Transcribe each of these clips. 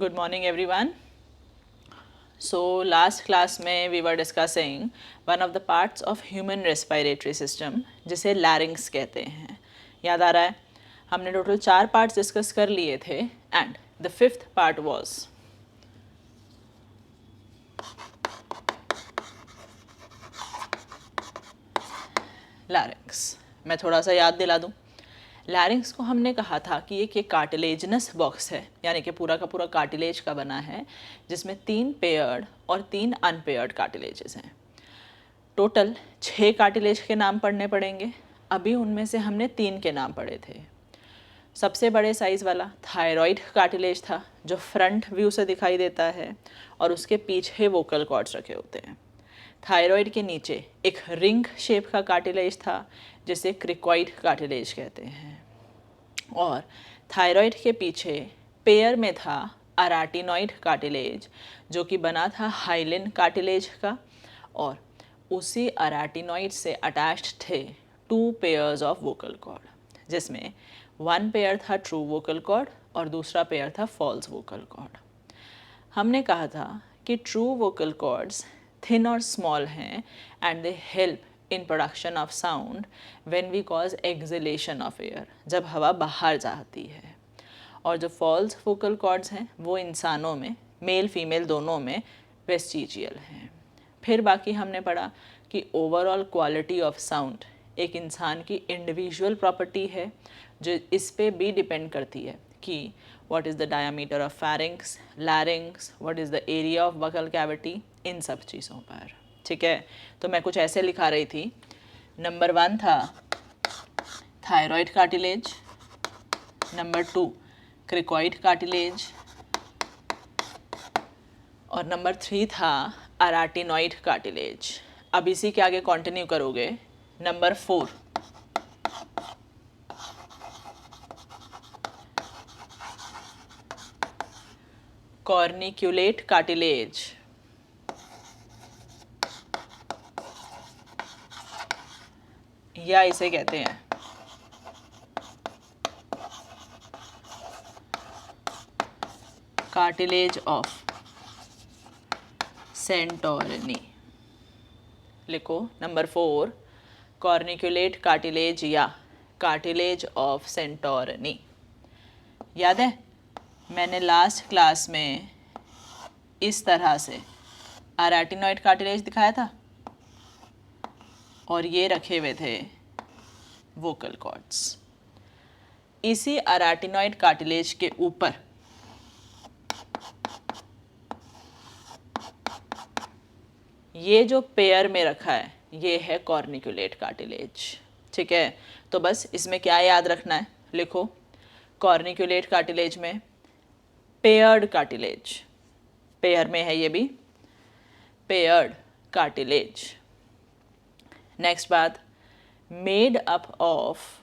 Good morning everyone. So last class में we were discussing one of the parts of human respiratory system जिसे larynx कहते हैं. याद आ रहा है? हमने टोटल 4 पार्ट्स डिस्कस कर लिए थे and the fifth part was larynx. मैं थोड़ा सा याद दिला दूँ. लैरिंग्स को हमने कहा था कि एक ये कार्टिलेजनस बॉक्स है, यानी कि पूरा का पूरा कार्टिलेज का बना है, जिसमें 3 पेयर्ड और 3 अनपेयर्ड कार्टिलेजेस हैं. टोटल 6 कार्टिलेज के नाम पढ़ने पड़ेंगे. अभी उनमें से हमने 3 के नाम पढ़े थे. सबसे बड़े साइज़ वाला थायराइड कार्टिलेज था, जो फ्रंट व्यू से दिखाई देता है और उसके पीछे वोकल कॉर्ड्स रखे होते हैं. थायराइड के नीचे एक रिंग शेप का कार्टिलेज था, जिसे क्रिकॉइड कार्टिलेज कहते हैं. और थायराइड के पीछे पेयर में था अराटिनॉइड कार्टिलेज, जो कि बना था हाइलिन कार्टिलेज का, और उसी अराटिनॉइड से अटैच्ड थे 2 पेयर्स ऑफ वोकल कॉर्ड, जिसमें 1 पेयर था ट्रू वोकल कॉर्ड और दूसरा पेयर था फॉल्स वोकल कॉर्ड. हमने कहा था कि ट्रू वोकल कॉर्ड्स थिन और स्मॉल हैं and they help in production of sound when we cause exhalation of air, जब हवा बाहर जाती है. और जो फॉल्स वोकल कॉर्ड्स हैं वो इंसानों में, मेल फीमेल दोनों में, वेस्टिजियल हैं. फिर बाकी हमने पढ़ा कि ओवरऑल क्वालिटी ऑफ साउंड एक इंसान की इंडिविजुअल प्रॉपर्टी है, जो इस पे भी डिपेंड करती है कि what is the diameter of pharynx, larynx, what is the area of buccal cavity, इन सब चीज़ों पर. ठीक है, तो मैं कुछ ऐसे लिखा रही थी. नंबर 1 था thyroid cartilage, number 2 cricoid cartilage, और नंबर 3 था अराटिनॉइड कार्टिलेज. अब इसी के आगे कंटिन्यू करोगे. नंबर 4 कॉर्निक्यूलेट कार्टिलेज, या इसे कहते हैं कार्टिलेज ऑफ सेंटोरनी. लिखो नंबर 4 कॉर्निक्यूलेट कार्टिलेज या कार्टिलेज ऑफ सेंटोरनी. याद है मैंने लास्ट क्लास में इस तरह से अराटिनॉइड कार्टिलेज दिखाया था और ये रखे हुए थे वोकल कॉर्ड्स. इसी अराटिनॉइड कार्टिलेज के ऊपर ये जो पेयर में रखा है ये है कॉर्निक्यूलेट कार्टिलेज. ठीक है, तो बस इसमें क्या याद रखना है, लिखो कॉर्निक्यूलेट कार्टिलेज में पेयर्ड कार्टिलेज, पेयर में है ये भी, पेयर्ड कार्टिलेज. नेक्स्ट बात, made up of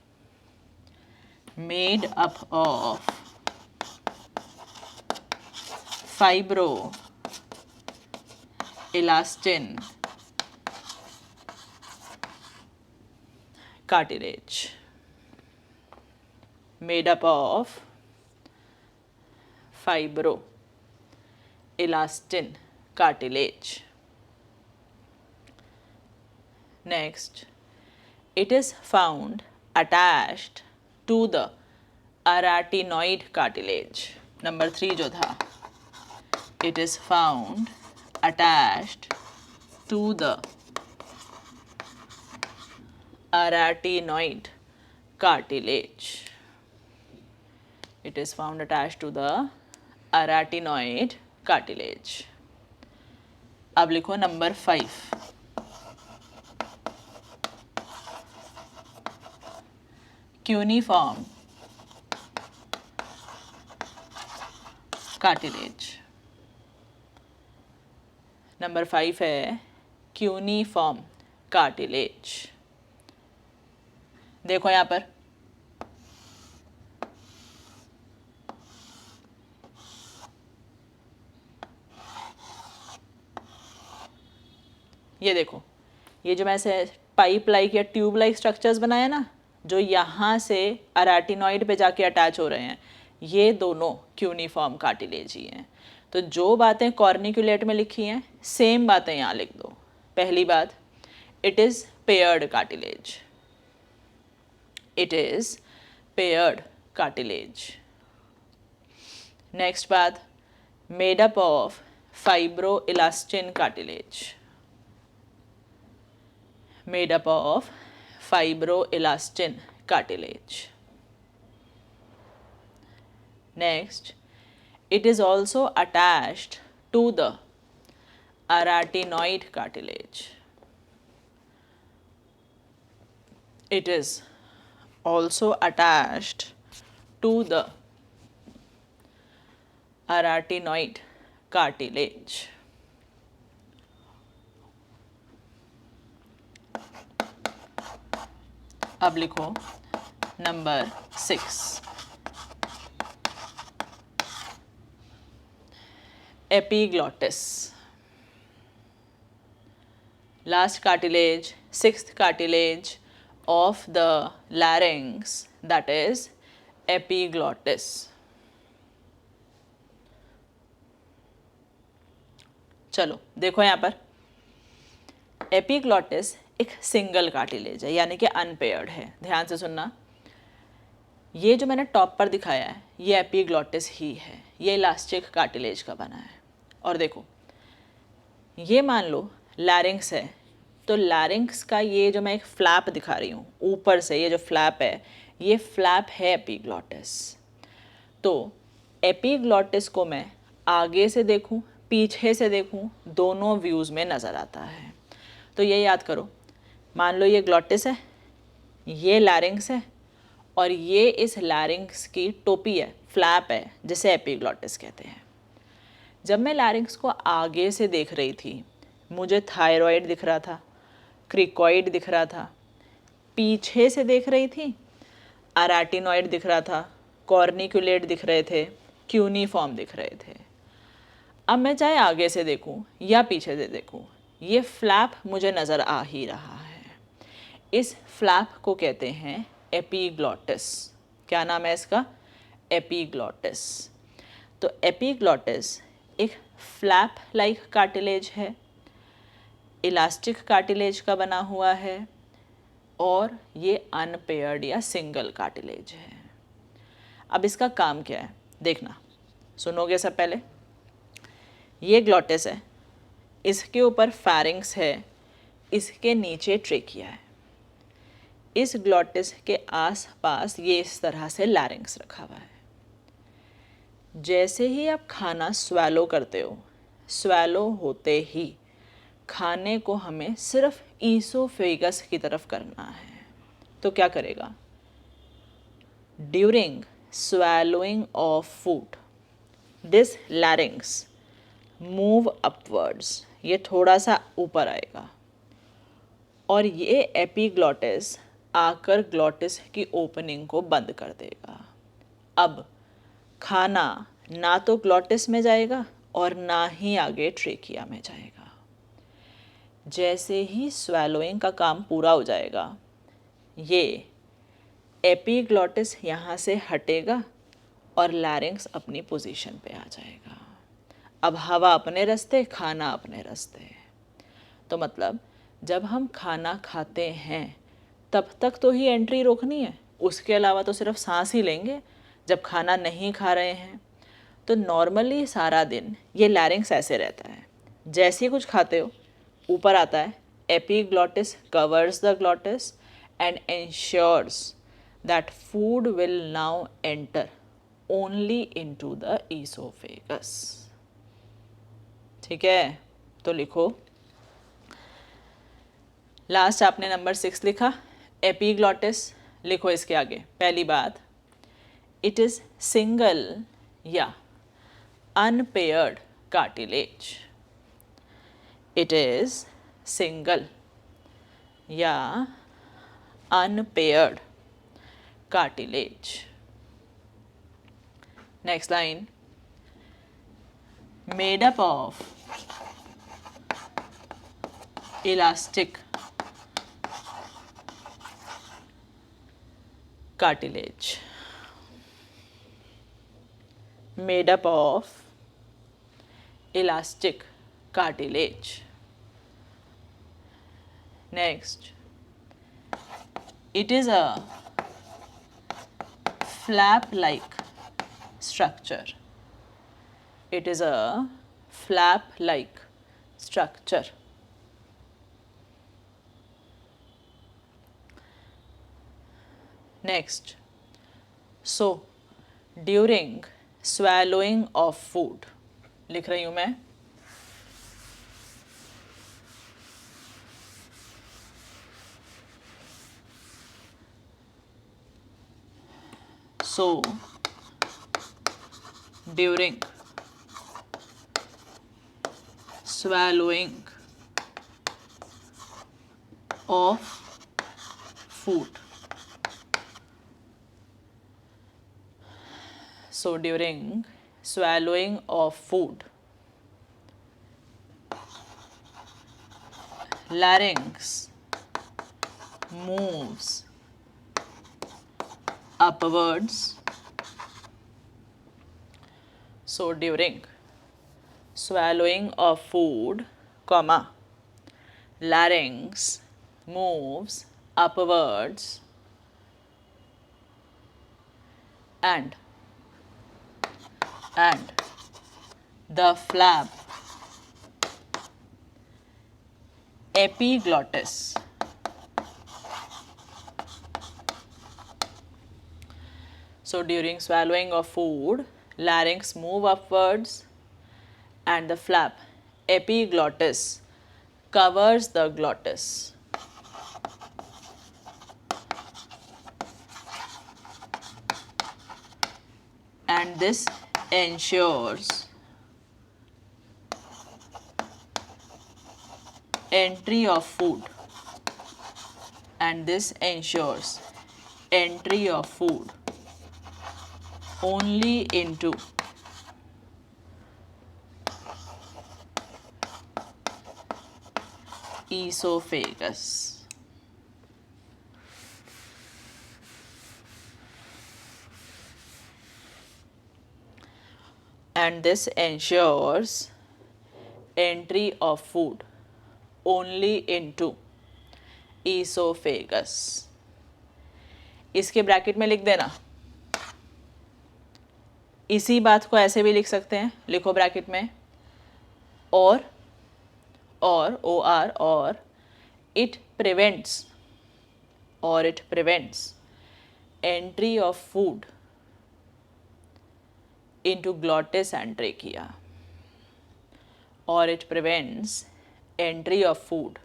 fibro elastin cartilage, made up of fibroelastin cartilage. Next, it is found attached to the aratinoid cartilage. Number 3 जो था, it is found attached to the aratinoid cartilage. It is found attached to the aratinoid cartilage. अब लिखो number 5 cuneiform cartilage. Number 5 है cuneiform cartilage. देखो यहाँ पर ये देखो, ये जो मैं ऐसे पाइप लाइक या ट्यूब लाइक स्ट्रक्चर्स बनाए ना, जो यहाँ से अराटिनॉइड पे जाके अटैच हो रहे हैं, ये दोनों क्यूनिफॉर्म कार्टिलेज ही हैं। तो जो बातें कॉर्निकुलेट में लिखी हैं सेम बातें यहाँ लिख दो। पहली बात, it is paired cartilage, it is paired cartilage. Next बात, made up of fibroelastic cartilage, made up of fibroelastin cartilage. Next, it is also attached to the arytenoid cartilage. It is also attached to the arytenoid cartilage. अब लिखो number 6, epiglottis. Last cartilage, sixth cartilage of the larynx, that is epiglottis. चलो देखो यहाँ पर, epiglottis एक single cartilage है यानी कि अनपेयर्ड है। ध्यान से सुनना, ये जो मैंने टॉप पर दिखाया है ये एपीग्लॉटिस ही है, ये इलास्टिक कार्टिलेज का बना है। और देखो ये मान लो लैरिंक्स है, तो लैरिंक्स का ये जो मैं एक फ्लैप दिखा रही हूँ ऊपर से, ये जो फ्लैप है ये फ्लैप है एपीग्लॉटिस। तो एपीग्लॉटिस को मैं आगे से देखूँ पीछे से देखूँ दोनों व्यूज़ में नज़र आता है। तो ये याद करो, मान लो ये ग्लॉटिस है, ये लैरिंक्स है और ये इस लैरिंक्स की टोपी है, फ्लैप है, जिसे एपीग्लॉटिस कहते हैं। जब मैं लैरिंक्स को आगे से देख रही थी मुझे थायरॉइड दिख रहा था, क्रिकॉइड दिख रहा था, पीछे से देख रही थी अराटिनॉइड दिख रहा था, कॉर्निकुलेट दिख रहे थे, क्यूनिफॉर्म दिख रहे थे। अब मैं चाहे आगे से देखूं या पीछे से देखूं, ये फ्लैप मुझे नज़र आ ही रहा है। इस फ्लैप को कहते हैं एपीग्लॉटिस। क्या नाम है इसका? एपीग्लॉटिस। तो एपीग्लॉटिस एक फ्लैप लाइक कार्टिलेज है, इलास्टिक कार्टिलेज का बना हुआ है और ये अनपेयर्ड या सिंगल कार्टिलेज है। अब इसका काम क्या है देखना, सुनोगे सब पहले। ये ग्लॉटिस है, इसके ऊपर फैरिंक्स है, इसके नीचे ट्रेकिया है। इस ग्लॉटिस के आसपास ये इस तरह से लैरिंक्स रखा हुआ है। जैसे ही आप खाना स्वैलो करते हो, स्वैलो होते ही खाने को हमें सिर्फ ईसोफेगस की तरफ करना है। तो क्या करेगा? During swallowing of food this larynx move upwards, ये थोड़ा सा ऊपर आएगा और ये एपीग्लॉटिस आकर ग्लॉटिस की ओपनिंग को बंद कर देगा। अब खाना ना तो ग्लॉटिस में जाएगा और ना ही आगे ट्रेकिया में जाएगा। जैसे ही स्वैलोइंग का काम पूरा हो जाएगा, ये एपीग्लॉटिस यहाँ से हटेगा और लैरिंक्स अपनी पोजीशन पे आ जाएगा। अब हवा अपने रास्ते, खाना अपने रास्ते। तो मतलब जब हम खाना खाते हैं तब तक तो ही एंट्री रोकनी है, उसके अलावा तो सिर्फ सांस ही लेंगे जब खाना नहीं खा रहे हैं। तो नॉर्मली सारा दिन ये लैरिंक्स ऐसे रहता है, जैसे ही कुछ खाते हो ऊपर आता है, epiglottis covers the glottis and ensures that food will now enter only into the oesophagus. ठीक है, तो लिखो, लास्ट आपने नंबर 6 लिखा, एपीग्लॉटिस। लिखो इसके आगे पहली बात, इट इज सिंगल या unpaired cartilage. It is single या unpaired cartilage. Next line, made up of elastic cartilage. made up of elastic cartilage. Next, it is a flap-like structure. It is a flap-like structure. Next, so during swallowing of food, लिख रही हूँ मैं, so during swallowing of food, so during swallowing of food, larynx moves upwards. So during swallowing of food, comma, larynx moves upwards and the flap epiglottis so during swallowing of food, larynx move upwards and the flap epiglottis covers the glottis. And this ensures entry of food. And this ensures entry of food only into esophagus. And this ensures entry of food only into esophagus. इसके bracket में लिख देना. इसी बात को ऐसे भी लिख सकते हैं, लिखो ब्रैकेट में, और or it prevents entry of food into glottis and trachea, or it prevents entry of food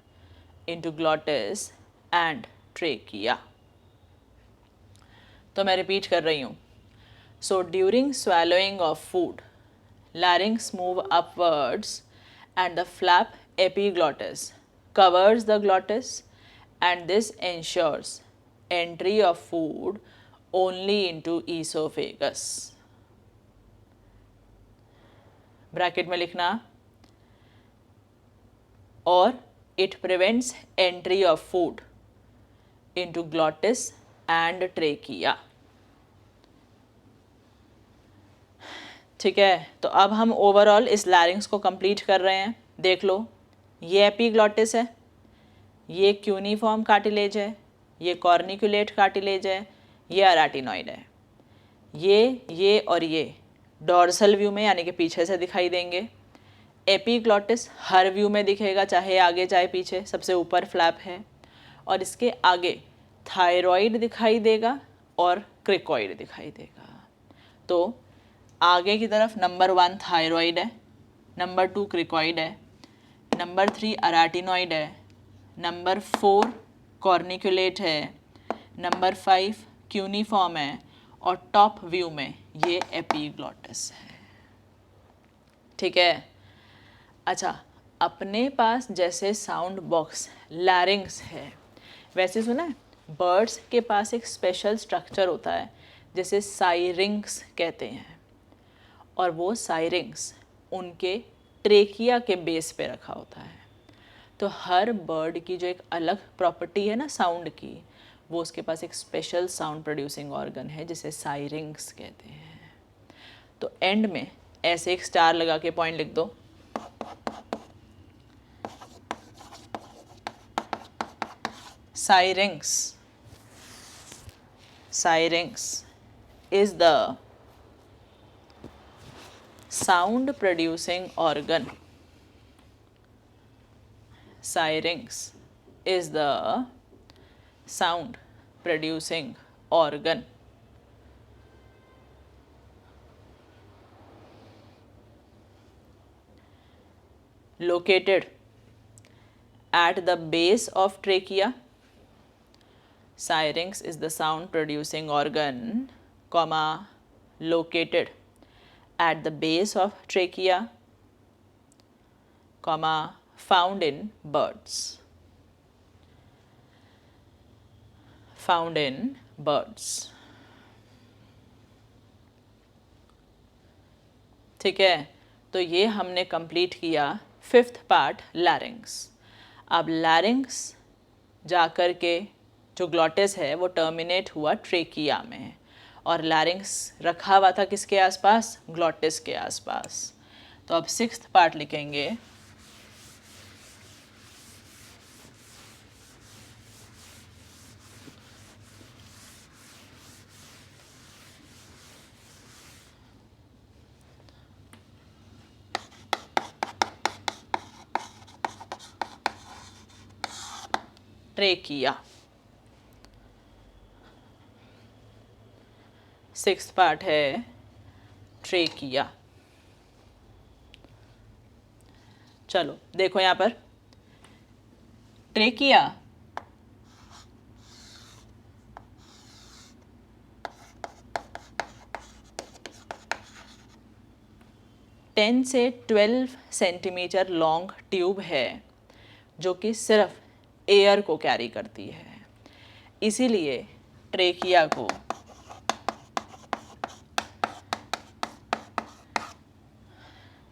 into glottis and trachea. तो मैं रिपीट कर रही हूँ. So during swallowing of food, larynx move upwards and the flap epiglottis covers the glottis, and this ensures entry of food only into esophagus. Bracket में लिखना, और it prevents entry of food into glottis and trachea. ठीक है, तो अब हम overall इस लैरिंग्स को कंप्लीट कर रहे हैं. देख लो, ये एपीग्लॉटिस है, ये क्यूनिफॉर्म कार्टिलेज है, ये कॉर्निकुलेट कार्टिलेज है, ये अराटिनॉइड है. ये और ये डॉर्सल व्यू में यानी कि पीछे से दिखाई देंगे. एपीग्लॉटिस हर व्यू में दिखेगा, चाहे आगे चाहे पीछे, सबसे ऊपर फ्लैप है. और इसके आगे थायरॉइड दिखाई देगा और क्रिकॉइड दिखाई देगा. तो आगे की तरफ नंबर 1 थायरॉइड है, नंबर 2 क्रिकॉइड है, नंबर 3 अराटिनॉइड है, नंबर 4 कॉर्निकुलेट है, नंबर 5 क्यूनिफॉर्म है, और टॉप व्यू में ये एपीग्लॉटिस है. ठीक है. अच्छा, अपने पास जैसे साउंड बॉक्स लैरिंग्स है, वैसे सुना है बर्ड्स के पास एक स्पेशल स्ट्रक्चर होता है जिसे साइरिंग्स कहते हैं, और वो साइरिंग्स उनके ट्रेकिया के बेस पे रखा होता है. तो हर बर्ड की जो एक अलग प्रॉपर्टी है ना साउंड की, वो उसके पास एक स्पेशल साउंड प्रोड्यूसिंग ऑर्गन है जिसे साइरिंग्स कहते हैं. तो एंड में ऐसे एक स्टार लगा के पॉइंट लिख दो। साइरिंग्स, साइरिंग्स is the sound producing organ. Syrinx is the sound producing organ. Located at the base of trachea. Syrinx is the sound producing organ, comma, located at the base of trachea, comma, found in birds. Found in birds. ठीक है, तो ये हमने complete किया 5th part लैरिंग्स। अब लैरिंग्स जाकर के जो ग्लॉटिस है वो टर्मिनेट हुआ ट्रेकिया में, और लैरिंग्स रखा हुआ था किसके आसपास? ग्लॉटिस के आसपास। तो अब 6th पार्ट लिखेंगे ट्रेकिया। 6th पार्ट है ट्रेकिया। चलो देखो यहाँ पर ट्रेकिया टेन से 12 सेंटीमीटर लॉन्ग ट्यूब है जो कि सिर्फ एयर को कैरी करती है, इसीलिए ट्रेकिया को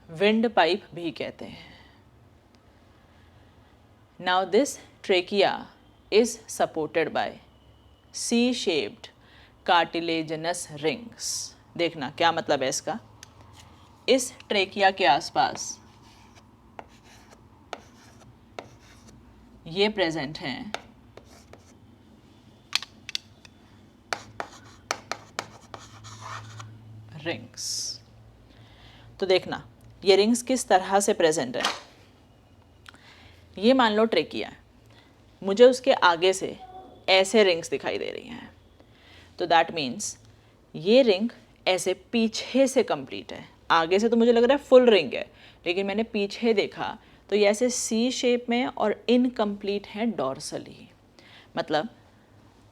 विंड पाइप भी कहते हैं। Now this trachea is supported by C shaped cartilaginous rings. देखना क्या मतलब है इसका। इस ट्रेकिया के आसपास ये प्रेजेंट हैं रिंग्स। तो देखना ये रिंग्स किस तरह से प्रेजेंट है। ये मान लो ट्रेकिया है, मुझे उसके आगे से ऐसे रिंग्स दिखाई दे रही हैं, तो दैट मीन्स ये रिंग ऐसे पीछे से कंप्लीट है। आगे से तो मुझे लग रहा है फुल रिंग है, लेकिन मैंने पीछे देखा तो ये ऐसे सी शेप में और इनकम्प्लीट है डॉर्सली। मतलब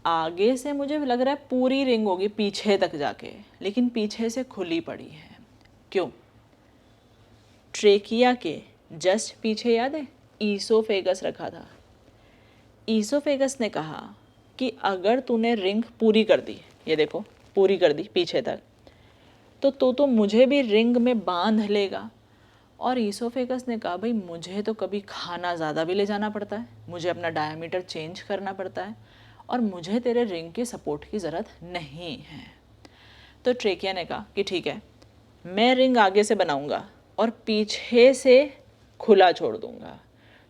आगे से मुझे लग रहा है पूरी रिंग होगी पीछे तक जाके, लेकिन पीछे से खुली पड़ी है। क्यों? ट्रेकिया के जस्ट पीछे याद है ईसोफेगस रखा था। ईसोफेगस ने कहा कि अगर तूने रिंग पूरी कर दी, ये देखो पूरी कर दी पीछे तक, तो मुझे भी रिंग में बांध लेगा। और ईसोफेगस ने कहा भाई मुझे तो कभी खाना ज़्यादा भी ले जाना पड़ता है, मुझे अपना डायमीटर चेंज करना पड़ता है, और मुझे तेरे रिंग के सपोर्ट की ज़रूरत नहीं है। तो ट्रेकिया ने कहा कि ठीक है, मैं रिंग आगे से बनाऊंगा और पीछे से खुला छोड़ दूंगा,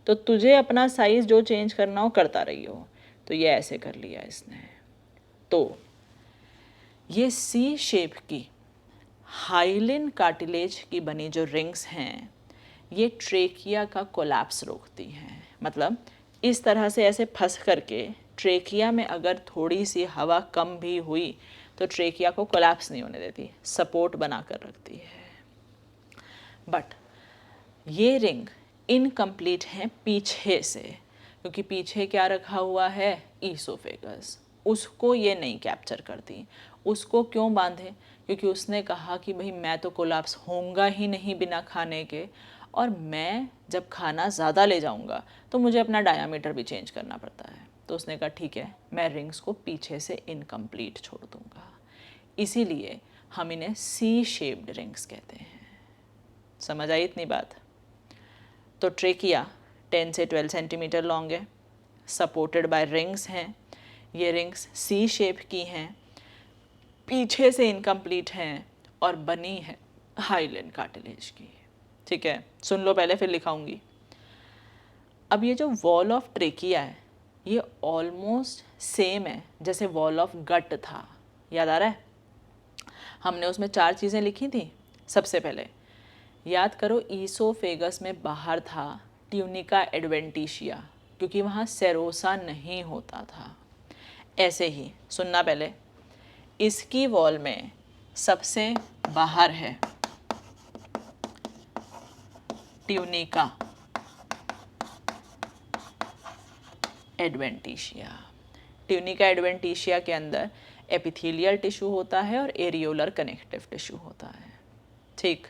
तो तुझे अपना साइज़ जो चेंज करना हो करता रही हो। तो ये ऐसे कर लिया इसने। तो ये सी शेप की हाइलिन कार्टिलेज की बनी जो रिंग्स हैं ये ट्रेकिया का कोलैप्स रोकती हैं। मतलब इस तरह से ऐसे फंस करके ट्रेकिया में अगर थोड़ी सी हवा कम भी हुई तो ट्रेकिया को कोलैप्स नहीं होने देती, सपोर्ट बना कर रखती है। बट ये रिंग इनकम्प्लीट है पीछे से, क्योंकि पीछे क्या रखा हुआ है? ईसोफेगस। उसको ये नहीं कैप्चर करती। उसको क्यों बांधे? क्योंकि उसने कहा कि भाई मैं तो कोलैप्स होऊंगा ही नहीं बिना खाने के, और मैं जब खाना ज़्यादा ले जाऊंगा तो मुझे अपना डायामीटर भी चेंज करना पड़ता है। तो उसने कहा ठीक है, मैं रिंग्स को पीछे से इनकम्प्लीट छोड़ दूंगा। इसीलिए हम इन्हें सी शेप्ड रिंग्स कहते हैं। समझ आई इतनी बात? तो ट्रेकिया 10 से 12 सेंटीमीटर लॉन्ग है, सपोर्टेड बाय रिंग्स हैं। ये रिंग्स सी शेप की हैं, पीछे से इनकम्प्लीट हैं, और बनी है हाइलेन कार्टिलेज की। ठीक है, सुन लो पहले फिर लिखाऊंगी। अब ये जो वॉल ऑफ ट्रेकिया है ये ऑलमोस्ट सेम है जैसे वॉल ऑफ गट था, याद आ रहा है? हमने उसमें 4 चीज़ें लिखी थी। सबसे पहले याद करो, ईसोफेगस में बाहर था ट्यूनिका एडवेंटिशिया, क्योंकि वहाँ सेरोसा नहीं होता था। ऐसे ही सुनना पहले, इसकी वॉल में सबसे बाहर है ट्यूनिका एडवेंटिशिया। ट्यूनिका एडवेंटिशिया के अंदर एपिथेलियल टिश्यू होता है और एरियोलर कनेक्टिव टिश्यू होता है। ठीक,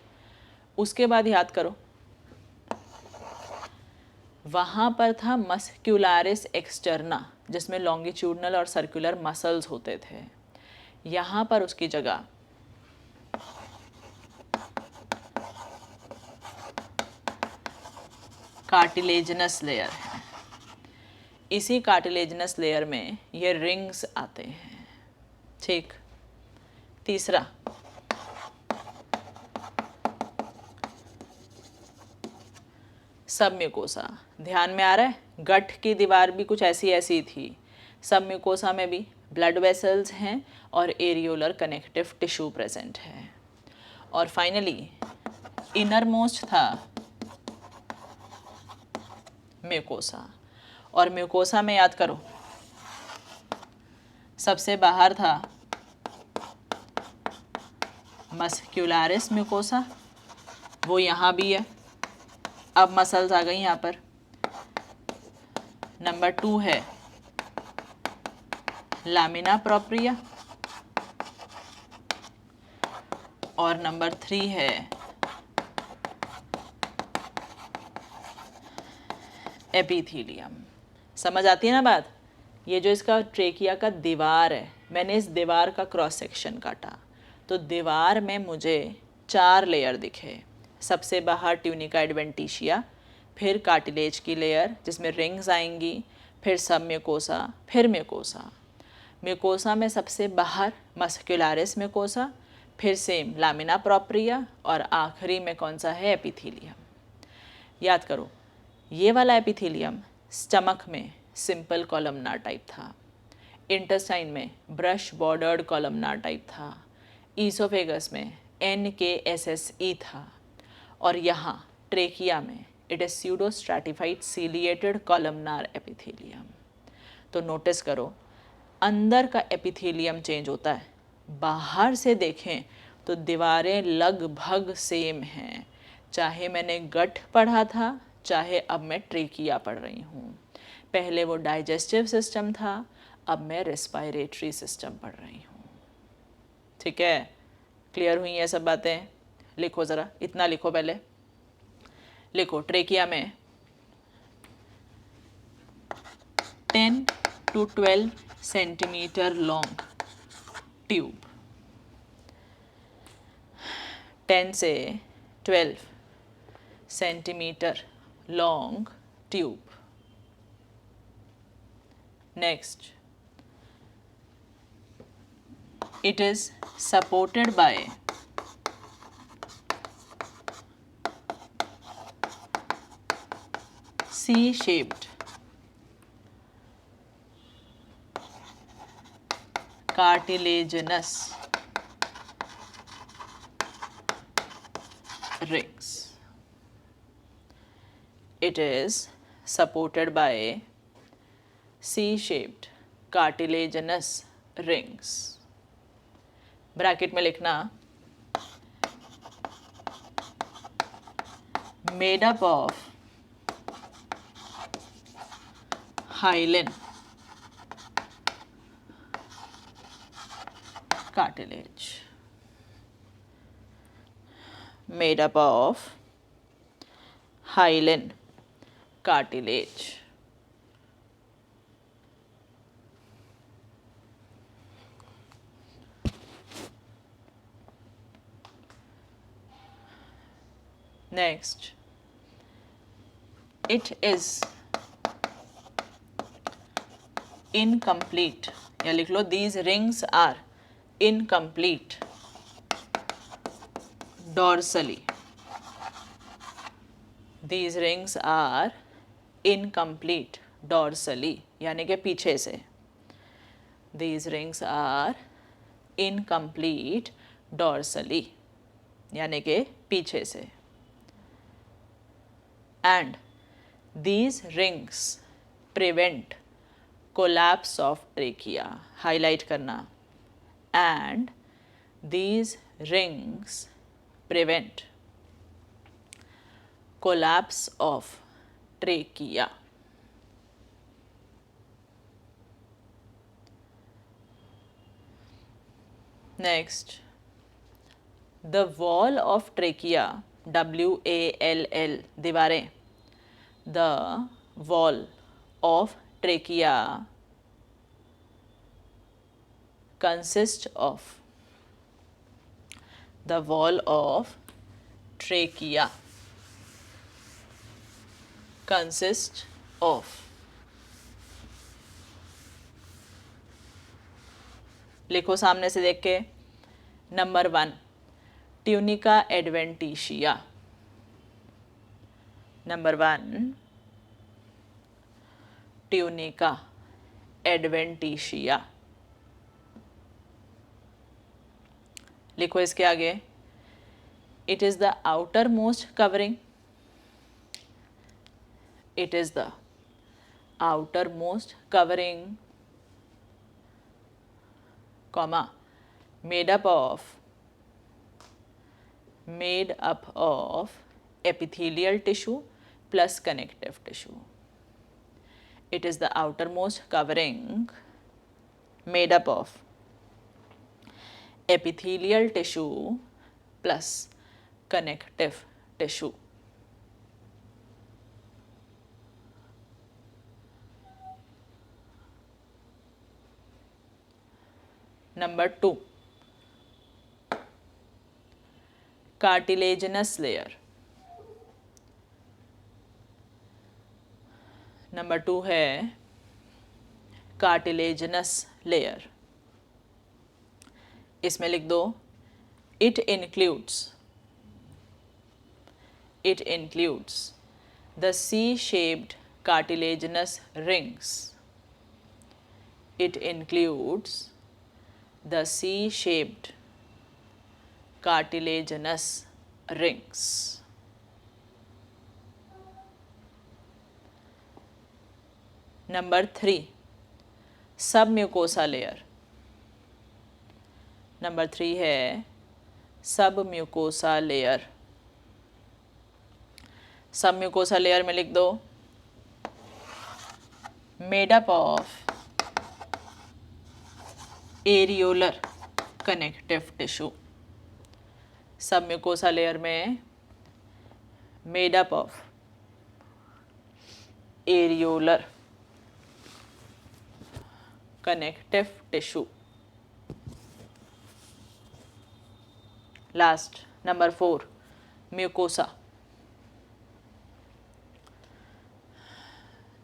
उसके बाद याद करो, वहाँ पर था मस्क्यूलारिस एक्सटर्ना जिसमें लॉन्गिट्यूडनल और सर्कुलर मसल्स होते थे। यहाँ पर उसकी जगह कार्टिलेजनस लेयर है। इसी कार्टिलेजनस लेयर में ये रिंग्स आते हैं। ठीक, तीसरा सबम्यूकोसा। ध्यान में आ रहा है? गट की दीवार भी कुछ ऐसी ऐसी थी। सबम्यूकोसा में भी ब्लड वेसल्स हैं और एरियोलर कनेक्टिव टिश्यू प्रेजेंट है। और फाइनली इनर मोस्ट था म्यूकोसा। और म्यूकोसा में याद करो, सबसे बाहर था मस्क्यूलारिस म्यूकोसा, वो यहाँ भी है। अब मसल्स आ गई यहाँ पर। नंबर 2 है लामिना प्रोप्रिया और नंबर 3 है एपिथेलियम। समझ आती है ना बात? ये जो इसका ट्रेकिया का दीवार है, मैंने इस दीवार का क्रॉस सेक्शन काटा तो दीवार में मुझे 4 लेयर दिखे। सबसे बाहर ट्यूनिका एडवेंटिशिया, फिर कार्टिलेज की लेयर जिसमें रिंग्स आएंगी, फिर सब म्यूकोसा, फिर म्यूकोसा। म्यूकोसा में सबसे बाहर मस्क्यूलारिस म्यूकोसा, फिर सेम लामिना प्रोप्रिया और आखिरी में कौन सा है? एपिथेलियम। याद करो, ये वाला एपिथेलियम स्टमक में सिंपल कॉलमनार टाइप था, इंटेस्टाइन में ब्रश बॉर्डर्ड कॉलमनार टाइप था, ईसोफेगस में NKSSE था और यहाँ ट्रेकिया में it is pseudo stratified ciliated columnar epithelium. तो नोटिस करो, अंदर का एपिथेलियम चेंज होता है, बाहर से देखें तो दीवारें लगभग सेम हैं, चाहे मैंने गट पढ़ा था चाहे अब मैं ट्रेकिया पढ़ रही हूँ। पहले वो डाइजेस्टिव सिस्टम था, अब मैं रेस्पायरेटरी सिस्टम पढ़ रही हूँ। ठीक है, क्लियर हुई ये सब बातें? लिखो ज़रा, इतना लिखो पहले। लिखो, ट्रेकिया में 10 to 12 सेंटीमीटर लॉन्ग ट्यूब, 10 से 12 centimetre long tube. Next, it is supported by C-shaped cartilaginous rings. It is supported by C-shaped cartilaginous rings. Bracket में लिखना made up of hyaline cartilage, made up of hyaline cartilage. Next, it is incomplete, या लिख लो these rings are incomplete dorsally. These rings are incomplete dorsally, यानी कि पीछे से. These rings are incomplete dorsally, यानी कि पीछे से. And these rings prevent collapse of trachea. Highlight करना. And these rings prevent collapse of trachea. Next, the wall of trachea, WALL, दीवारें. The wall of trachea consists of the wall of trachea consists of लिखो सामने से देख के. Number 1 tunica adventitia. Number 1 tunica adventitia. लिखो इसके आगे. It is the outer most covering. It is the outer most covering, comma, made up of epithelial tissue plus connective tissue. It is the outermost covering made up of epithelial tissue plus connective tissue. Number 2, cartilaginous layer. Number 2 है cartilaginous layer. इसमें लिख दो it includes the C-shaped cartilaginous rings. It includes the C-shaped cartilaginous rings. Number 3, submucosa layer. Number 3 है submucosa layer. submucosa layer में लिख दो made up of areolar connective tissue. Submucosa layer में made up of areolar connective tissue. Last number 4 mucosa.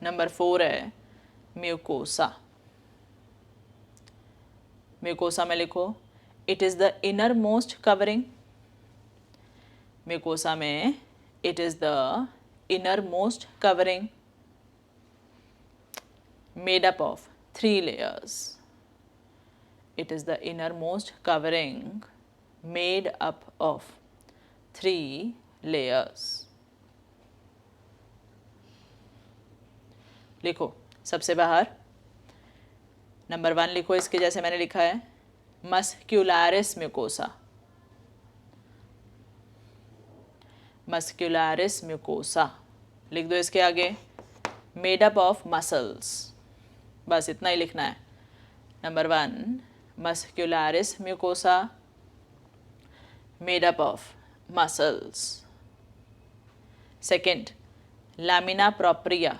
Number 4 है mucosa. Mucosa में लिखो it is the inner most covering. Mucosa में it is the inner most covering made up of 3 layers. It is the innermost covering made up of 3 layers. लिखो सबसे बाहर number 1 लिखो इसके जैसे मैंने लिखा है मस्क्यूलरिस म्यूकोसा. मस्क्यूलरिस म्यूकोसा लिख दो इसके आगे मेड अप ऑफ मसल्स. बस इतना ही लिखना है. Number 1 muscularis mucosa made up of muscles. Second lamina propria.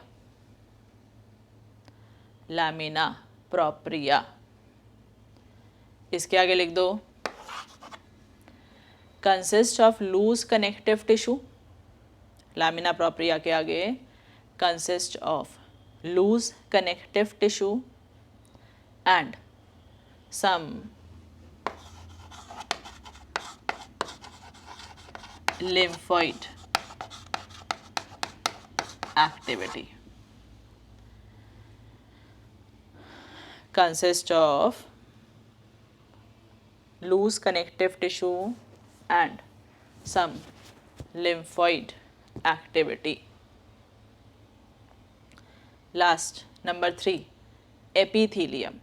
Lamina propria इसके आगे लिख दो consist of loose connective tissue. Lamina propria के आगे consist of loose connective tissue and some lymphoid activity consists of loose connective tissue and some lymphoid activity. Last, number 3, epithelium.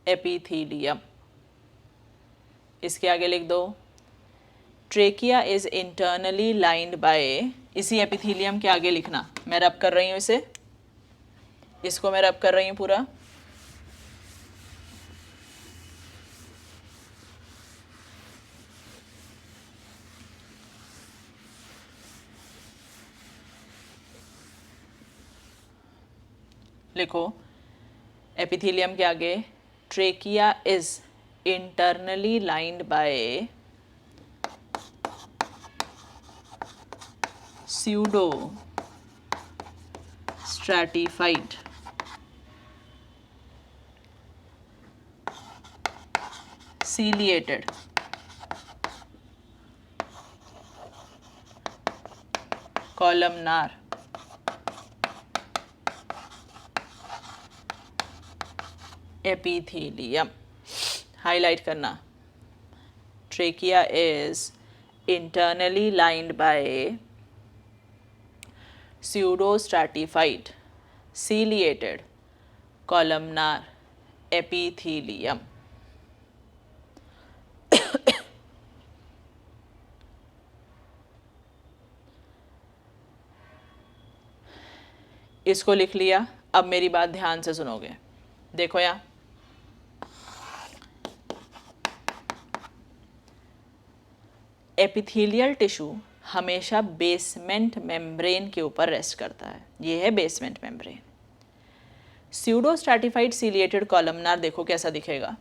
Epithelium, इसके आगे लिख दो trachea is internally lined bye, इसी epithelium के आगे लिखना, मैं रब कर रही हूँ इसे, इसको मैं रब कर रही हूँ पूरा। लिखो एपिथेलियम के आगे trachea is internally lined by pseudo stratified ciliated columnar epithelium. Highlight करना, trachea is internally lined by pseudostratified ciliated columnar epithelium. इसको लिख लिया। अब मेरी बात ध्यान से सुनोगे, देखो यहाँ एपिथेलियल टिश्यू हमेशा बेसमेंट मेम्ब्रेन के ऊपर रेस्ट करता है, ये है basement membrane. Pseudo stratified ciliated columnar देखो कैसा दिखेगा,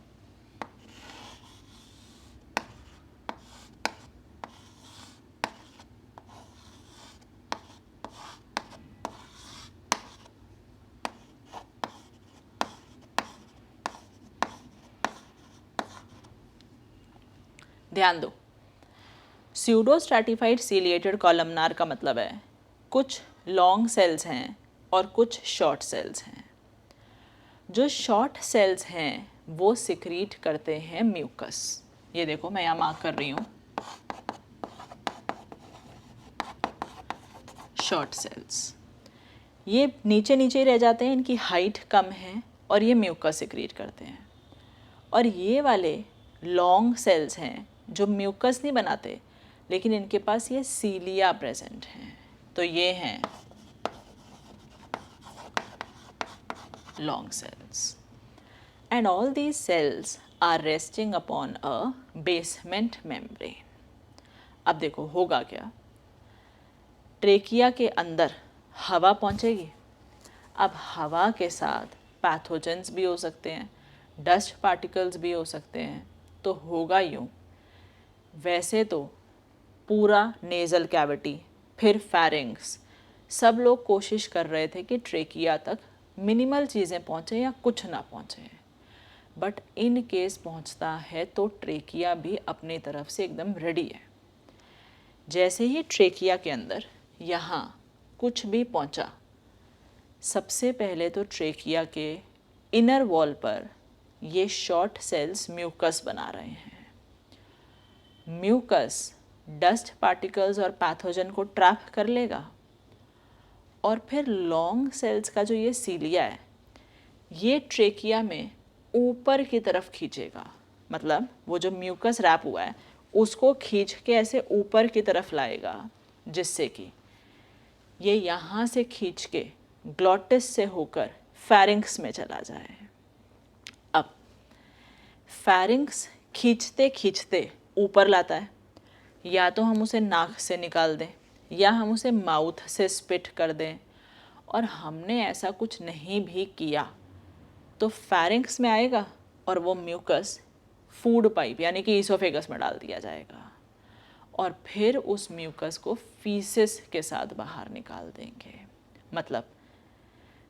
ध्यान दो। स्यूडो स्ट्रैटिफाइड सीलिएटेड कॉलमनार का मतलब है कुछ लॉन्ग सेल्स हैं और कुछ शॉर्ट सेल्स हैं। जो शॉर्ट सेल्स हैं वो सिक्रीट करते हैं म्यूकस, ये देखो मैं यहाँ मार्क कर रही हूँ, शॉर्ट सेल्स। ये नीचे नीचे रह जाते हैं, इनकी हाइट कम है और ये म्यूकस सिक्रीट करते हैं। और ये वाले लॉन्ग सेल्स हैं जो म्यूकस नहीं बनाते, लेकिन इनके पास ये सीलिया प्रेजेंट हैं, तो ये हैं long cells and all these cells are resting upon a basement membrane. अब देखो होगा क्या, ट्रेकिया के अंदर हवा पहुंचेगी। अब हवा के साथ पैथोजेंस भी हो सकते हैं, डस्ट पार्टिकल्स भी हो सकते हैं, तो होगा यूं, वैसे तो पूरा नेज़ल कैविटी फिर फैरिंग्स सब लोग कोशिश कर रहे थे कि ट्रेकिया तक मिनिमल चीज़ें पहुँचे या कुछ ना पहुँचे, बट इन केस पहुँचता है तो ट्रेकिया भी अपनी तरफ से एकदम रेडी है। जैसे ही ट्रेकिया के अंदर यहाँ कुछ भी पहुँचा, सबसे पहले तो ट्रेकिया के इनर वॉल पर ये शॉर्ट सेल्स म्यूकस बना रहे हैं। म्यूकस डस्ट पार्टिकल्स और पैथोजन को ट्रैप कर लेगा और फिर लॉन्ग सेल्स का जो ये सीलिया है ये ट्रेकिया में ऊपर की तरफ खींचेगा, मतलब वो जो म्यूकस रैप हुआ है उसको खींच के ऐसे ऊपर की तरफ लाएगा, जिससे कि ये यहाँ से खींच के ग्लॉटिस से होकर फैरिंक्स में चला जाए। अब फैरिंक्स खींचते खींचते ऊपर लाता है, या तो हम उसे नाक से निकाल दें या हम उसे माउथ से स्पिट कर दें, और हमने ऐसा कुछ नहीं भी किया तो फैरिंक्स में आएगा और वो म्यूकस फूड पाइप यानी कि ईसोफेगस में डाल दिया जाएगा, और फिर उस म्यूकस को फीसिस के साथ बाहर निकाल देंगे। मतलब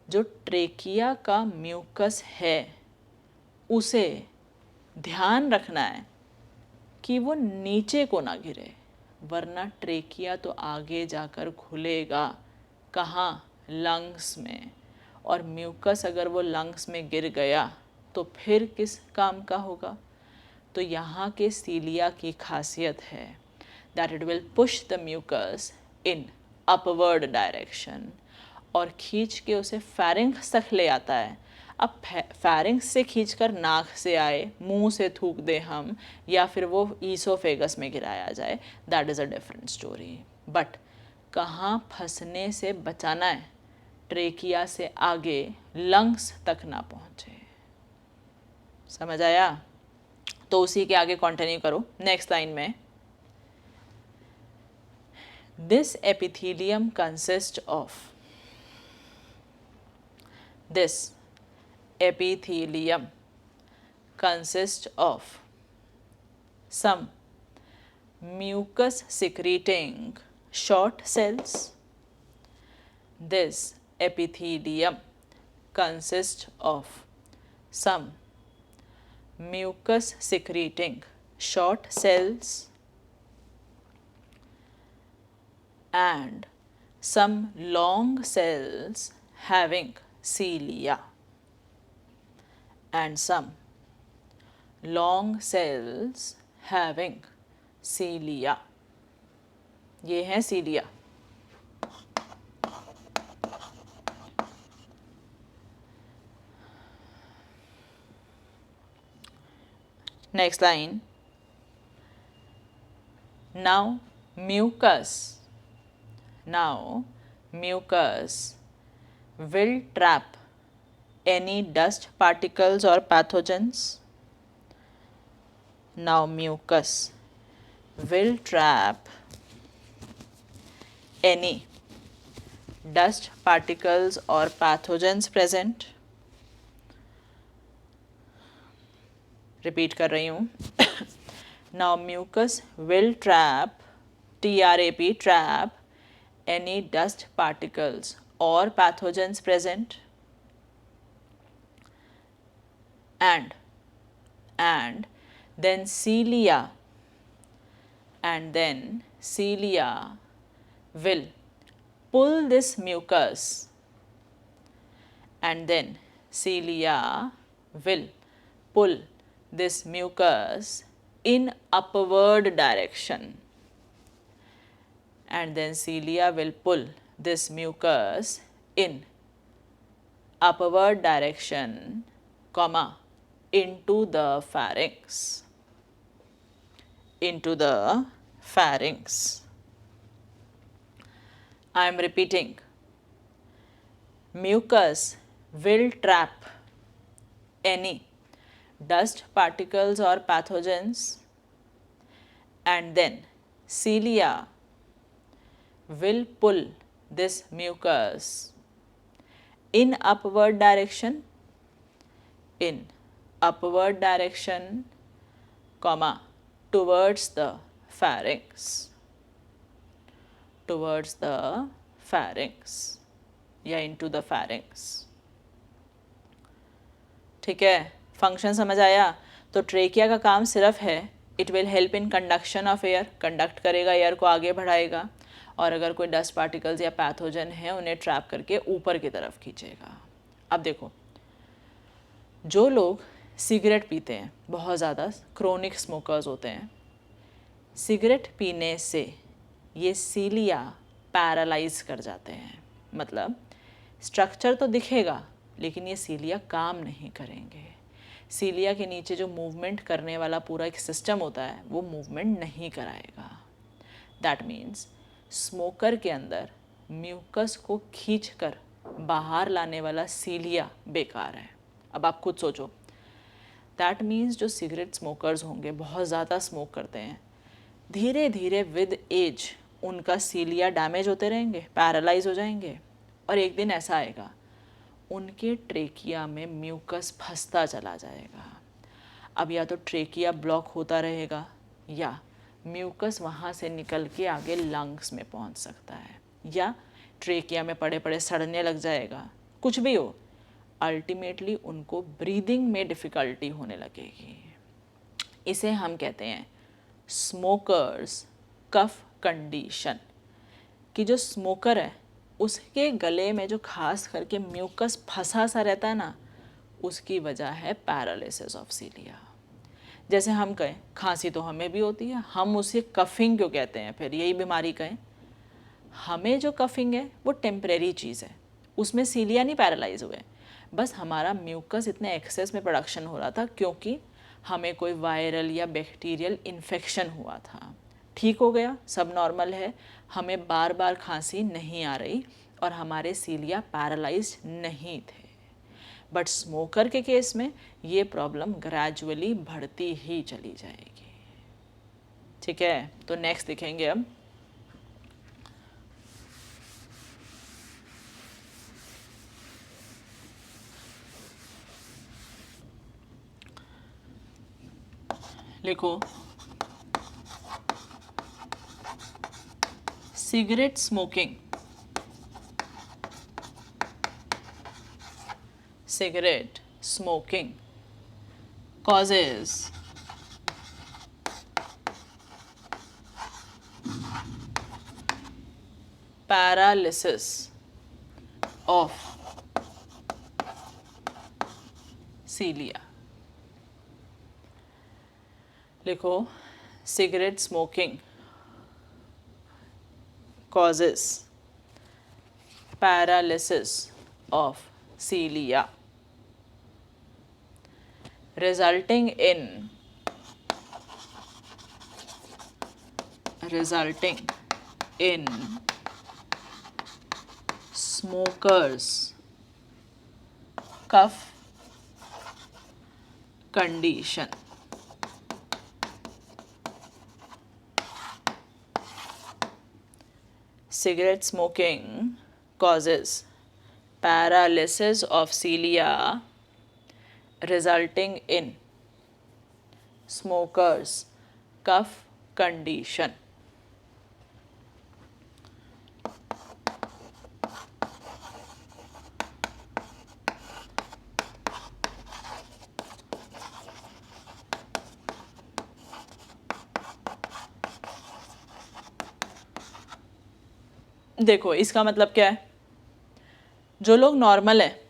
जो ट्रेकिया का म्यूकस है उसे ध्यान रखना है कि वो नीचे को ना गिरे, वरना ट्रेकिया तो आगे जाकर खुलेगा। कहाँ? लंग्स में। और म्यूकस अगर वो लंग्स में गिर गया तो फिर किस काम का होगा? तो यहाँ के सीलिया की खासियत है that it will push the mucus in upward direction और खींच के उसे फेरिंग्स तक ले आता है। अब फेरिंग्स से खींचकर नाक से आए, मुंह से थूक दे हम, या फिर वो ईसोफेगस में गिराया जाए, that is a different story. But कहाँ फंसने से बचाना है? ट्रेकिया से आगे लंग्स तक ना पहुँचे। समझ आया? तो उसी के आगे कंटिन्यू करो नेक्स्ट लाइन में। This epithelium consist of, this epithelium consists of some mucus secreting short cells. This epithelium consists of some mucus secreting short cells and some long cells having cilia. And some long cells having cilia. ये हैं cilia. Next line. Now mucus will trap any dust particles or pathogens. Now mucus will trap any dust particles or pathogens present. Repeat कर रही हूँ. Now mucus will trap, trap any dust particles or pathogens present. And then cilia will pull this mucus, and then cilia will pull this mucus in upward direction, and then cilia will pull this mucus in upward direction, comma, into the pharynx. Into the pharynx. I am repeating. Mucus will trap any dust particles or pathogens, and then cilia will pull this mucus in upward direction, comma, towards the pharynx, या into the pharynx. ठीक है, function समझ आया? तो trachea का काम सिर्फ है, it will help in conduction of air, conduct करेगा, एयर को आगे बढ़ाएगा, और अगर कोई डस्ट पार्टिकल्स या पैथोजन है उन्हें ट्रैप करके ऊपर की तरफ खींचेगा. अब देखो, जो लोग सिगरेट पीते हैं, बहुत ज़्यादा क्रोनिक स्मोकर्स होते हैं, सिगरेट पीने से ये सीलिया पैरालाइज कर जाते हैं. मतलब स्ट्रक्चर तो दिखेगा लेकिन ये सीलिया काम नहीं करेंगे. सीलिया के नीचे जो मूवमेंट करने वाला पूरा एक सिस्टम होता है वो मूवमेंट नहीं कराएगा. दैट मीन्स स्मोकर के अंदर म्यूकस को खींचकर बाहर लाने वाला सीलिया बेकार है. अब आप खुद सोचो, दैट मीन्स जो सिगरेट स्मोकर्स होंगे, बहुत ज़्यादा स्मोक करते हैं, धीरे धीरे विद एज उनका सीलिया डैमेज होते रहेंगे, पैरालाइज हो जाएंगे, और एक दिन ऐसा आएगा उनके ट्रेकिया में म्यूकस फंसता चला जाएगा. अब या तो ट्रेकिया ब्लॉक होता रहेगा या म्यूकस वहाँ से निकल के आगे लंग्स में पहुँच सकता है, या ट्रेकिया में पड़े पड़े सड़ने लग जाएगा. कुछ भी हो, अल्टीमेटली उनको ब्रीदिंग में डिफ़िकल्टी होने लगेगी. इसे हम कहते हैं स्मोकर्स कफ कंडीशन, कि जो स्मोकर है उसके गले में जो खास करके म्यूकस फंसा सा रहता है ना, उसकी वजह है पैरालिसिस ऑफ सीलिया। जैसे हम कहें खांसी तो हमें भी होती है, हम उसे कफिंग क्यों कहते हैं, फिर यही बीमारी कहें। हमें जो कफिंग है वो टेम्परेरी चीज़ है, उसमें सीलिया नहीं पैरालाइज हुए, बस हमारा म्यूकस इतने एक्सेस में प्रोडक्शन हो रहा था क्योंकि हमें कोई वायरल या बैक्टीरियल इन्फेक्शन हुआ था। ठीक हो गया, सब नॉर्मल है, हमें बार बार खांसी नहीं आ रही और हमारे सीलिया पैरालाइज नहीं थे। बट स्मोकर के केस में ये प्रॉब्लम ग्रेजुअली बढ़ती ही चली जाएगी। ठीक है, तो नेक्स्ट देखेंगे अब। लिखो, cigarette smoking, cigarette smoking causes paralysis of cilia। लिखो, cigarette smoking causes paralysis of cilia resulting in smokers cough condition। Cigarette smoking causes paralysis of cilia resulting in smokers cough condition। देखो इसका मतलब क्या है, जो लोग नॉर्मल है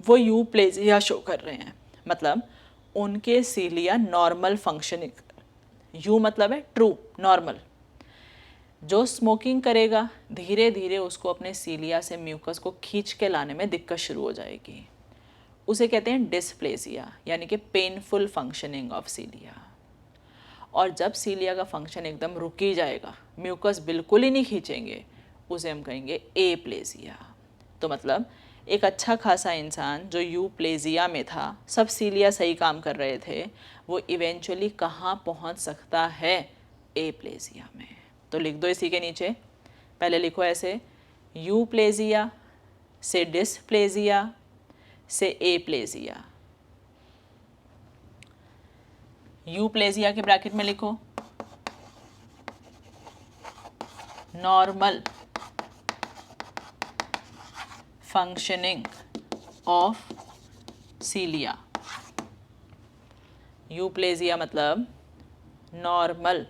वो यूप्लेजिया शो कर रहे हैं, मतलब उनके सीलिया नॉर्मल फंक्शनिंग, यू मतलब है ट्रू नॉर्मल। जो स्मोकिंग करेगा धीरे धीरे उसको अपने सीलिया से म्यूकस को खींच के लाने में दिक्कत शुरू हो जाएगी, उसे कहते हैं डिस्प्लेसिया, यानी कि पेनफुल फंक्शनिंग ऑफ सीलिया। और जब सीलिया का फंक्शन एकदम रुक ही जाएगा, म्यूकस बिल्कुल ही नहीं खींचेंगे, उसे हम कहेंगे एप्लेजिया। तो मतलब एक अच्छा खासा इंसान जो यूप्लेजिया में था, सब सीलिया सही काम कर रहे थे, वो इवेंचुअली कहाँ पहुँच सकता है, एप्लेजिया में। तो लिख दो इसी के नीचे, पहले लिखो ऐसे, यूप्लेजिया से डिस्प्लेजिया से एप्लेजिया। यूप्लेजिया के ब्रैकेट में लिखो normal functioning of cilia. Euplegia मतलब normal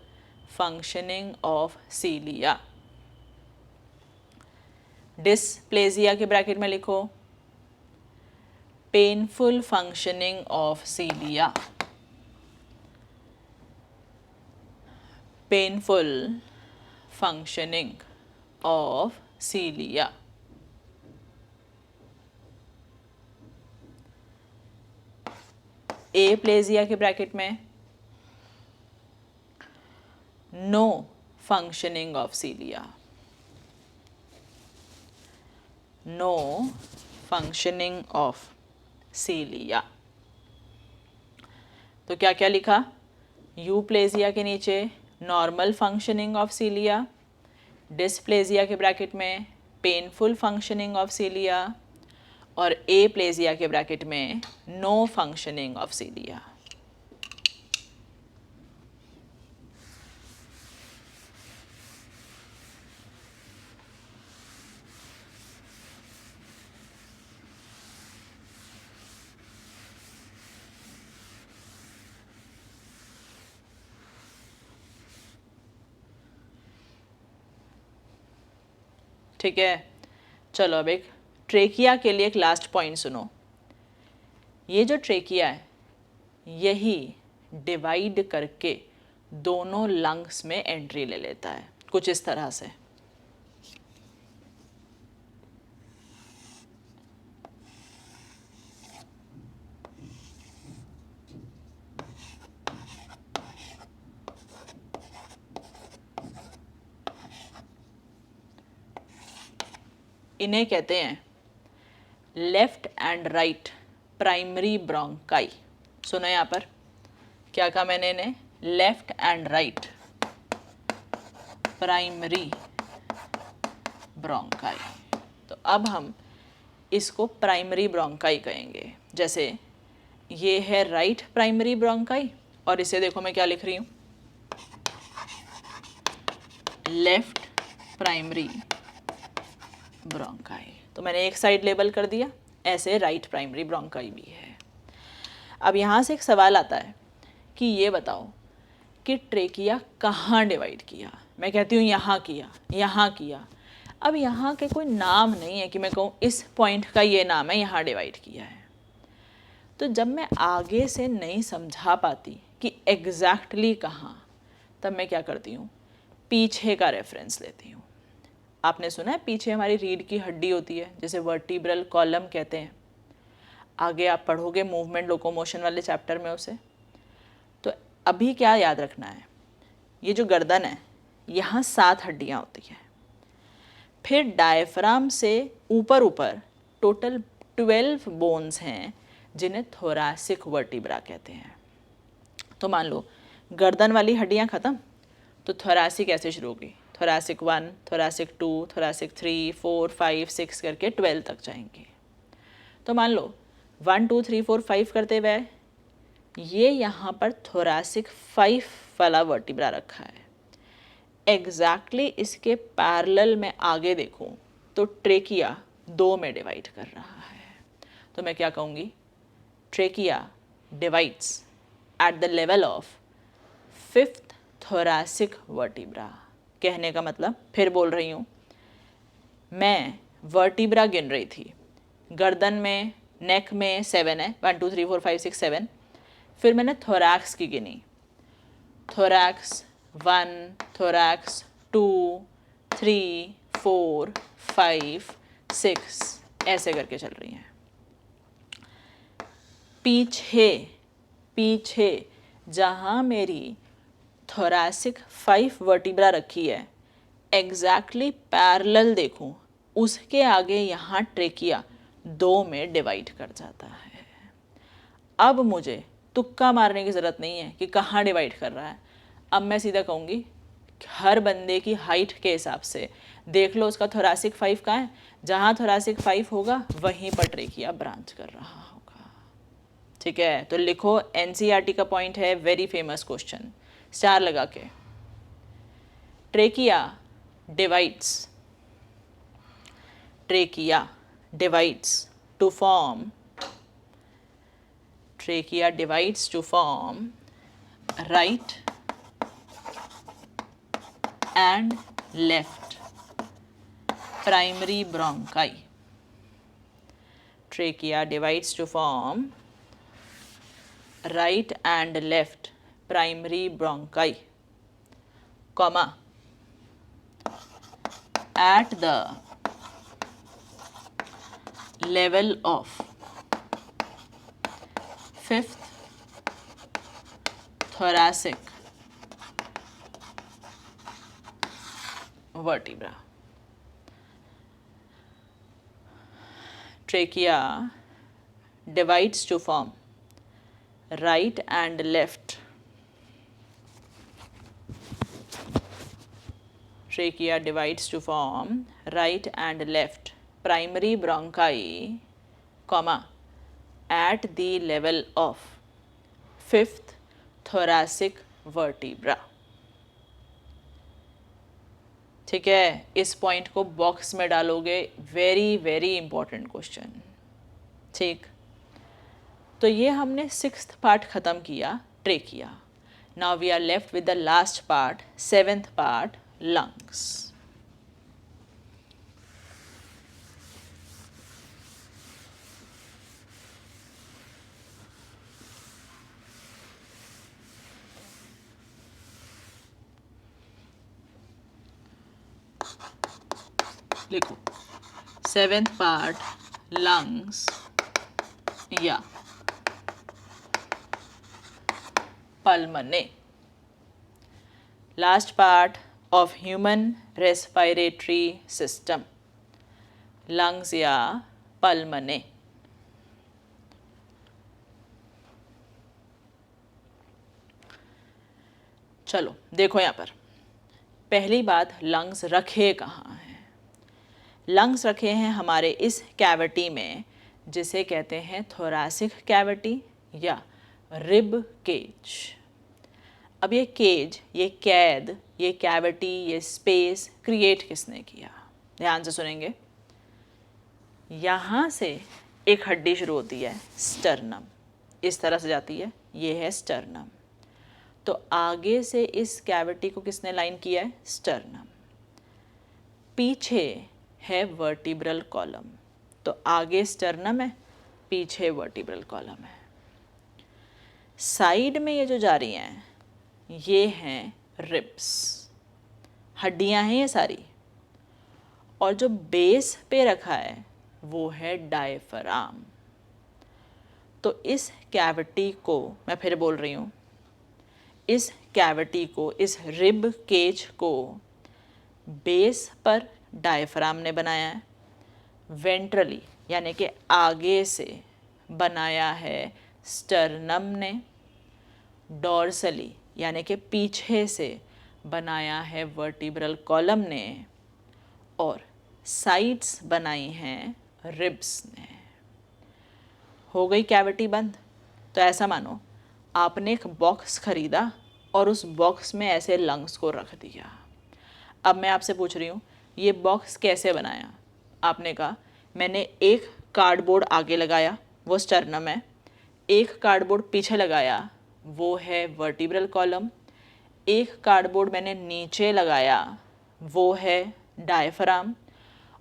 functioning of cilia. Dysplegia के ब्रैकेट में लिखो painful functioning of cilia. Painful functioning of cilia. Aplegia के ब्रैकेट में no functioning of cilia. No functioning of cilia. तो क्या क्या लिखा, यूप्लेजिया के नीचे normal functioning of cilia, dysplegia के ब्रैकेट में पेनफुल फंक्शनिंग ऑफ सीलिया, और एप्लेजिया के ब्रैकेट में नो फंक्शनिंग ऑफ सीलिया। ठीक है, चलो अब एक ट्रेकिया के लिए एक लास्ट पॉइंट सुनो। ये जो ट्रेकिया है यही डिवाइड करके दोनों लंग्स में एंट्री ले लेता है, कुछ इस तरह से। इन्हें कहते हैं left and right primary bronchi. सुनो यहाँ पर क्या कहा मैंने, इन्हें left and right primary bronchi. तो अब हम इसको प्राइमरी ब्रोंकाई कहेंगे। जैसे ये है राइट प्राइमरी ब्रोंकाई और इसे देखो मैं क्या लिख रही हूँ, लेफ्ट प्राइमरी ब्रोंकाई। तो मैंने एक साइड लेबल कर दिया, ऐसे राइट प्राइमरी ब्रोंकाई भी है। अब यहाँ से एक सवाल आता है कि ये बताओ कि ट्रेकिया कहाँ डिवाइड किया। मैं कहती हूँ यहाँ किया, यहाँ किया। अब यहाँ के कोई नाम नहीं है कि मैं कहूँ इस पॉइंट का ये नाम है, यहाँ डिवाइड किया है। तो जब मैं आगे से नहीं समझा पाती कि एग्जैक्टली कहाँ, तब मैं क्या करती हूँ, पीछे का रेफरेंस लेती हूँ। आपने सुना है पीछे हमारी रीढ़ की हड्डी होती है जिसे वर्टिब्रल कॉलम कहते हैं। आगे आप पढ़ोगे मूवमेंट लोकोमोशन वाले चैप्टर में उसे। तो अभी क्या याद रखना है, ये जो गर्दन है यहाँ 7 हड्डियाँ होती हैं। फिर डायफ्राम से ऊपर ऊपर टोटल 12 बोन्स हैं जिन्हें थोरैसिक वर्टिब्रा कहते हैं। तो मान लो गर्दन वाली हड्डियाँ ख़त्म, तो थोरैसिक ऐसे शुरू होगी, थोरैसिक 1, थोरैसिक 2, थोरैसिक 3, 4, 5, 6 करके 12 तक जाएंगे। तो मान लो 1, 2, 3, 4, 5 करते हुए ये यहाँ पर थोरैसिक 5 वाला वर्टिब्रा रखा है। एग्जैक्टली इसके पैरेलल में आगे देखूँ तो ट्रेकिया 2 में डिवाइड कर रहा है। तो मैं क्या कहूँगी, trachea divides at the level of 5th thoracic vertebra. कहने का मतलब, फिर बोल रही हूँ, मैं वर्टिब्रा गिन रही थी, गर्दन में, नेक में 7 है, 1, 2, 3, 4, 5, 6, 7। फिर मैंने थोरैक्स की गिनी, थोरैक्स 1, थोरैक्स 2, 3, 4, 5, 6 ऐसे करके चल रही हैं। पीछे जहाँ मेरी थोरैसिक 5 वर्टिब्रा रखी है, एग्जैक्टली पैरेलल देखूं, उसके आगे यहाँ ट्रेकिया 2 में डिवाइड कर जाता है। अब मुझे तुक्का मारने की ज़रूरत नहीं है कि कहाँ डिवाइड कर रहा है। अब मैं सीधा कहूँगी हर बंदे की हाइट के हिसाब से देख लो उसका थोरैसिक 5 कहाँ है, जहाँ थोरैसिक 5 होगा वहीं पर ट्रेकिया ब्रांच कर रहा होगा। ठीक है, तो लिखो, एनसीईआरटी का पॉइंट है, वेरी फेमस क्वेश्चन, स्टार लगा के। Trachea divides to form right and left primary bronchi. Trachea divides to form right and left primary bronchi, comma, at the level of 5th thoracic vertebra. Trachea divides to form right and left. Trachea divides to form right and left primary bronchi, comma, at the level of 5th thoracic vertebra. ठीक है, इस point को box में डालोगे, very very important question. ठीक, तो ये हमने 6th पार्ट ख़त्म किया, trachea. Now we are left with the last part, 7th part, lungs. लिखो, 7th पार्ट लंग्स या pulmones, last part of human respiratory system, lungs या पल्मने। चलो देखो यहाँ पर, पहली बात, लंग्स रखे कहाँ हैं? लंग्स रखे हैं हमारे इस कैविटी में जिसे कहते हैं थोरैसिक कैविटी या रिब केज। अब ये केज, ये कैद, ये कैविटी, ये स्पेस क्रिएट किसने किया? ध्यान से सुनेंगे। यहाँ से एक हड्डी शुरू होती है, स्टर्नम, इस तरह से जाती है, ये है स्टर्नम। तो आगे से इस कैविटी को किसने लाइन किया है? स्टर्नम। पीछे है वर्टिब्रल कॉलम, तो आगे स्टर्नम है, पीछे वर्टिब्रल कॉलम है। साइड में ये जो जा रही हैं ये हैं रिब्स, हड्डियां हैं ये सारी, और जो बेस पे रखा है वो है डायफ्राम। तो इस कैविटी को, मैं फिर बोल रही हूँ, इस कैविटी को, इस रिब केज को बेस पर डायफ्राम ने बनाया है, वेंट्रली यानी कि आगे से बनाया है स्टर्नम ने, डॉर्सली यानी कि पीछे से बनाया है वर्टिब्रल कॉलम ने, और साइड्स बनाई हैं रिब्स ने। हो गई कैविटी बंद। तो ऐसा मानो आपने एक बॉक्स खरीदा और उस बॉक्स में ऐसे लंग्स को रख दिया। अब मैं आपसे पूछ रही हूँ, ये बॉक्स कैसे बनाया? आपने कहा मैंने एक कार्डबोर्ड आगे लगाया, वो स्टर्नम है, एक कार्डबोर्ड पीछे लगाया, वो है वर्टिब्रल कॉलम, एक कार्डबोर्ड मैंने नीचे लगाया, वो है डायफ्राम,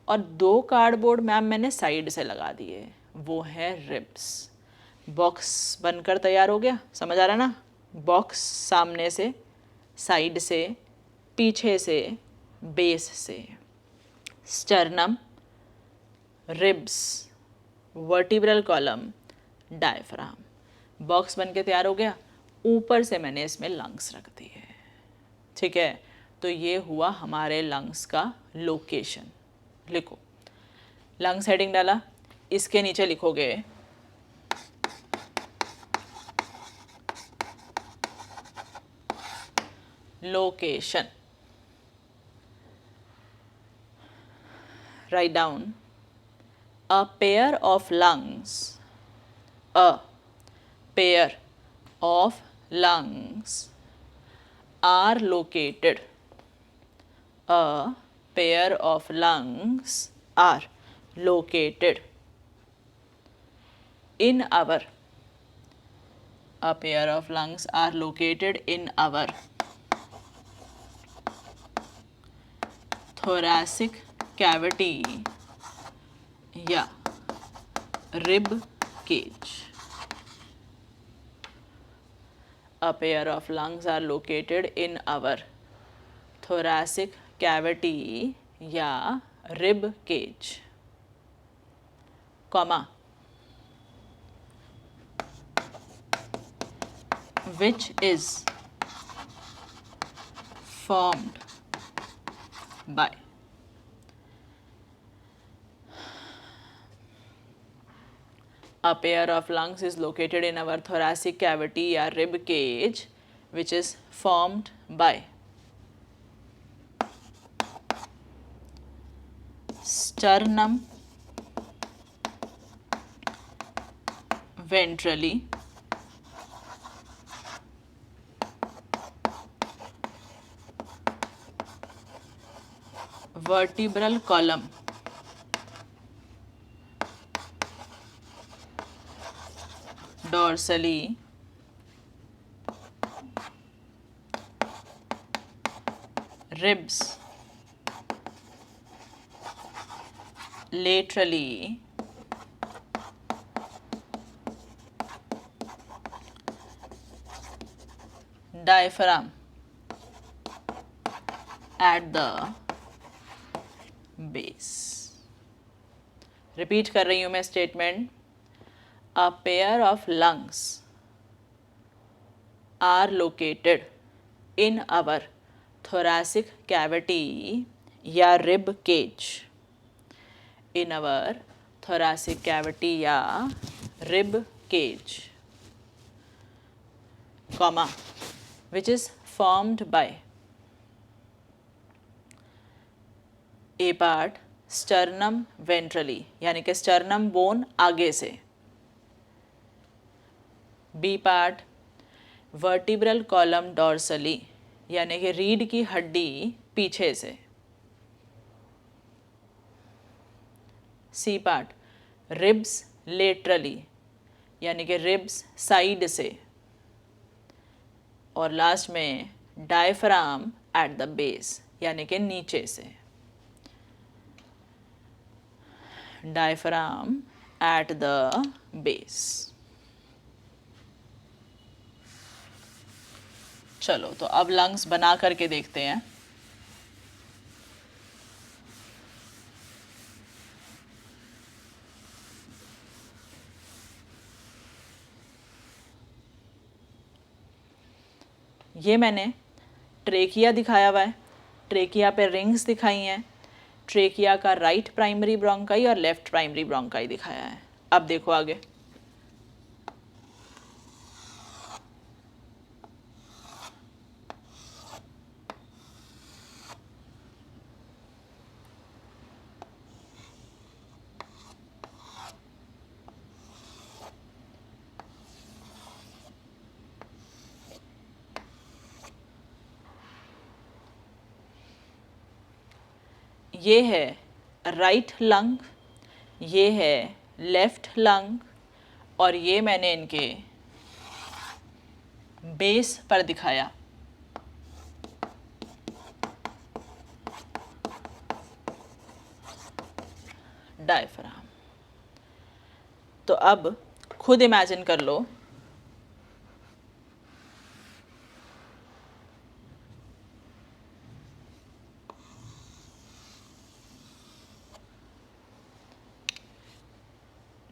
और 2 कार्डबोर्ड मैंने साइड से लगा दिए, वो है रिब्स। बॉक्स बनकर तैयार हो गया। समझ आ रहा ना? बॉक्स सामने से, साइड से, पीछे से, बेस से, sternum, ribs, vertebral column, diaphragm. Box बन के तैयार हो गया। ऊपर से मैंने इसमें लंग्स रख दिए। ठीक है, तो ये हुआ हमारे लंग्स का लोकेशन। लिखो, लंग्स हेडिंग डाला, इसके नीचे लिखोगे location. Write down a pair of lungs, a pair of lungs are located, a pair of lungs are located in our, a pair of lungs are located in our thoracic cavity या rib cage. A pair of lungs are located in our thoracic cavity या rib cage, comma, which is formed by a pair of lungs is located in our thoracic cavity या rib cage which is formed by sternum ventrally, vertebral column dorsally, ribs laterally, diaphragm at the base. Repeat कर रही हूँ मैं statement, a pair of lungs are located in our thoracic cavity या rib cage, in our thoracic cavity या rib cage, comma, which is formed by A part sternum ventrally यानी कि sternum bone आगे से, B part vertebral column dorsally यानी कि रीढ़ की हड्डी पीछे से, सी पार्ट रिब्स लेटरली यानी कि रिब्स साइड से, और लास्ट में डायफ्राम एट द बेस यानी कि नीचे से, डायफ्राम एट द बेस। चलो तो अब लंग्स बना करके देखते हैं। ये मैंने ट्रेकिया दिखाया हुआ है, ट्रेकिया पे रिंग्स दिखाई हैं, ट्रेकिया का राइट प्राइमरी ब्रोंकाई और लेफ्ट प्राइमरी ब्रोंकाई दिखाया है। अब देखो आगे, ये है राइट लंग, ये है लेफ्ट लंग, और ये मैंने इनके बेस पर दिखाया। डायफ्राम। तो अब खुद इमेजिन कर लो,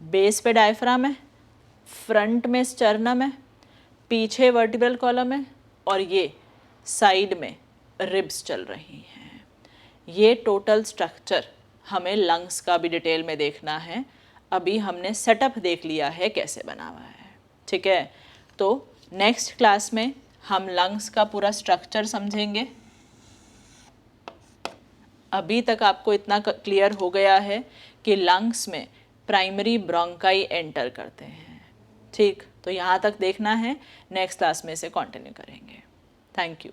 बेस पे डायफ्राम है, फ्रंट में स्टर्नम है, पीछे वर्टिब्रल कॉलम है, और ये साइड में रिब्स चल रही हैं। ये टोटल स्ट्रक्चर हमें लंग्स का भी डिटेल में देखना है। अभी हमने सेटअप देख लिया है कैसे बना हुआ है, ठीक है। तो नेक्स्ट क्लास में हम लंग्स का पूरा स्ट्रक्चर समझेंगे। अभी तक आपको इतना क्लियर हो गया है कि लंग्स में प्राइमरी ब्रोंकाई एंटर करते हैं, ठीक। तो यहाँ तक देखना है, नेक्स्ट क्लास में से कंटिन्यू करेंगे। Thank you.